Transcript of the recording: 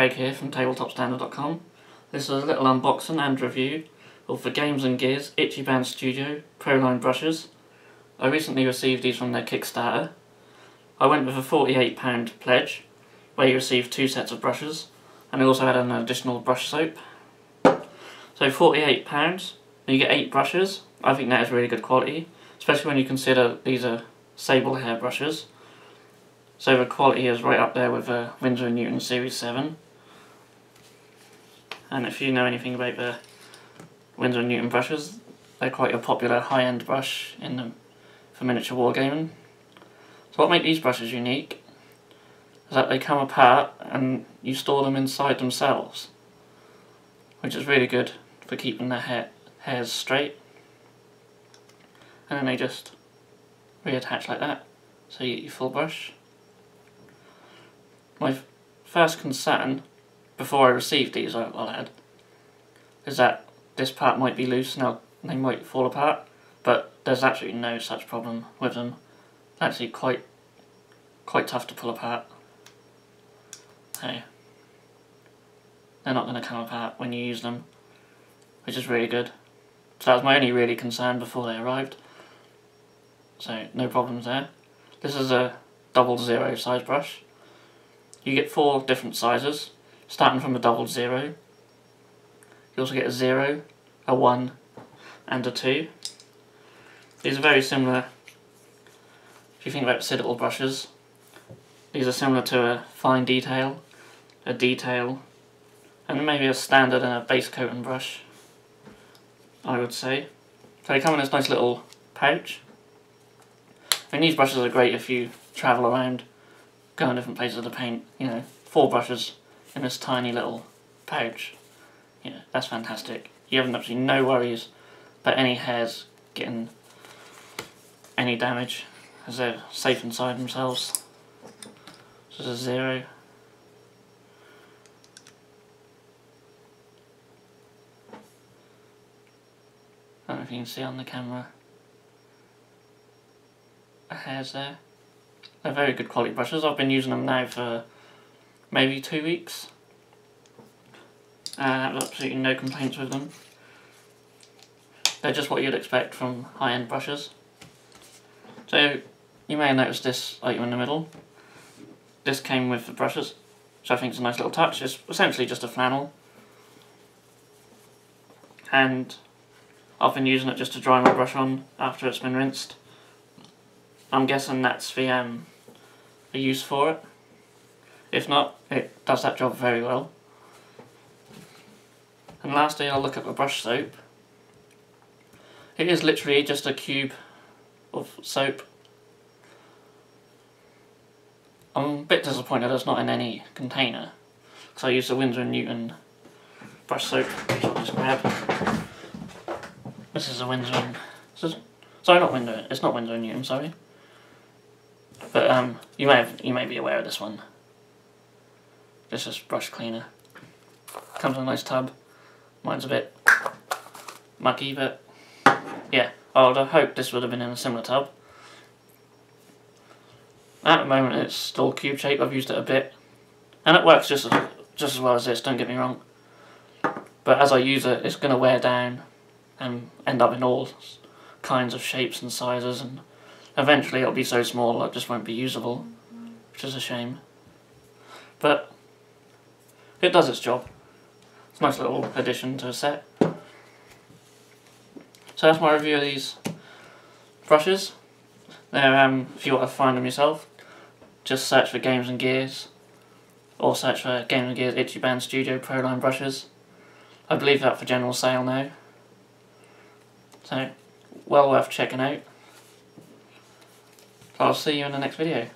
Craig here from tabletopstandard.com. This is a little unboxing and review of the Games and Gears Ichiban Studio Pro-Line brushes. I recently received these from their Kickstarter. I went with a £48 pledge, where you receive 2 sets of brushes, and I also had an additional brush soap. So £48, and you get 8 brushes. I think that is really good quality, especially when you consider these are sable hair brushes. So the quality is right up there with the Winsor & Newton Series 7. And if you know anything about the Winsor & Newton brushes, they're quite a popular high-end brush for miniature wargaming. So what makes these brushes unique is that they come apart and you store them inside themselves, which is really good for keeping the hairs straight. And then they just reattach like that, so you get your full brush. My first concern, before I received these, I'll add, is that this part might be loose and they might fall apart, but there's absolutely no such problem with them. They're actually quite tough to pull apart. So they're not going to come apart when you use them, which is really good. So that was my only really concern before they arrived. So no problems there. This is a 00 size brush. You get 4 different sizes, starting from a 00. You also get a 0, a 1, and a 2. These are very similar. If you think about cylindrical brushes, these are similar to a fine detail, a detail, and maybe a standard and a base coating brush, I would say. So they come in this nice little pouch. I mean, these brushes are great if you travel around, go in different places to paint. 4 brushes in this tiny little pouch. That's fantastic. You have absolutely no worries about any hairs getting any damage, as they're safe inside themselves. This is a 0. I don't know if you can see on the camera the hairs there. They're very good quality brushes. I've been using them now for maybe 2 weeks. I have absolutely no complaints with them. They're just what you'd expect from high-end brushes. So you may have noticed this item in the middle. This came with the brushes, which I think is a nice little touch. It's essentially just a flannel. And I've been using it just to dry my brush on after it's been rinsed. I'm guessing that's the use for it. If not, it does that job very well. And lastly, I'll look at the brush soap. It is literally just a cube of soap. I'm a bit disappointed it's not in any container, because I used the Winsor & Newton brush soap, which I'll just grab. This is a sorry, not Winsor. It's not Winsor & Newton, sorry. But you may be aware of this one. This is brush cleaner. Comes in a nice tub. Mine's a bit mucky, but yeah, I would have hoped this would have been in a similar tub. At the moment it's still cube shaped. I've used it a bit, and it works just as well as this, don't get me wrong. But as I use it, it's going to wear down and end up in all kinds of shapes and sizes, and eventually it'll be so small it just won't be usable, which is a shame. But it does its job. It's a nice little addition to a set. So that's my review of these brushes. They're, if you want to find them yourself, just search for Games and Gears, or search for Games and Gears Ichiban Studio Pro-Line brushes. I believe they're up for general sale now. So, well worth checking out. I'll see you in the next video.